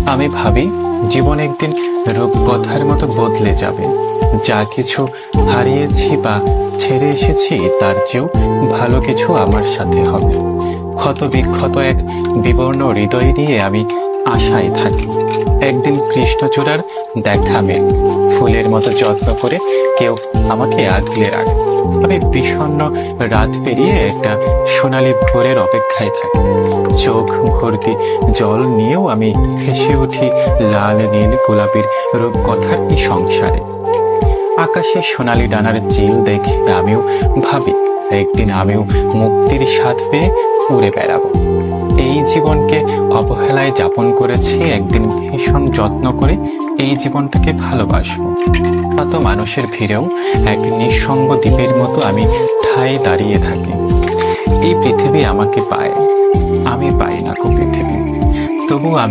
আমি ভাবি জীবন একদিন রূপকথার মতো বদলে যাবে। যা কিছু হারিয়েছি বা ছেড়ে এসেছি তার চেয়েও ভালো কিছু আমার সাথে হবে। ক্ষত বিক্ষত এক বিবর্ণ হৃদয় নিয়ে আমি আশায় থাকি একদিন কৃষ্ণচূড়ার দেখা মেলে, ফুলের মতো যত্ন করে কেউ আমাকে আগলে রাখে। আমি বিষণ্ণ রাত পেরিয়ে একটা সোনালী ভোরের অপেক্ষায় থাকি। চোখ ভর্তি জল নিয়েও আমি ভেসে উঠি লাল নীল গোলাপের রূপকথার এই সংসারে। আকাশে সোনালী ডানার চিল দেখে আমিও ভাবি একদিন আমিও মুক্তির স্বাদ পেয়ে উড়ে বেড়াবো। এই জীবনকে অবহেলায় যাপন করেছি, একদিন ভীষণ যত্ন করে এই জীবনটাকে ভালোবাসবো। কত মানুষের ভিড়েও এক নিঃসঙ্গ দ্বীপের মতো আমি ঠায় দাঁড়িয়ে থাকি। এই পৃথিবী আমাকে পায়, আমি পাই না গো পৃথিবী, তবু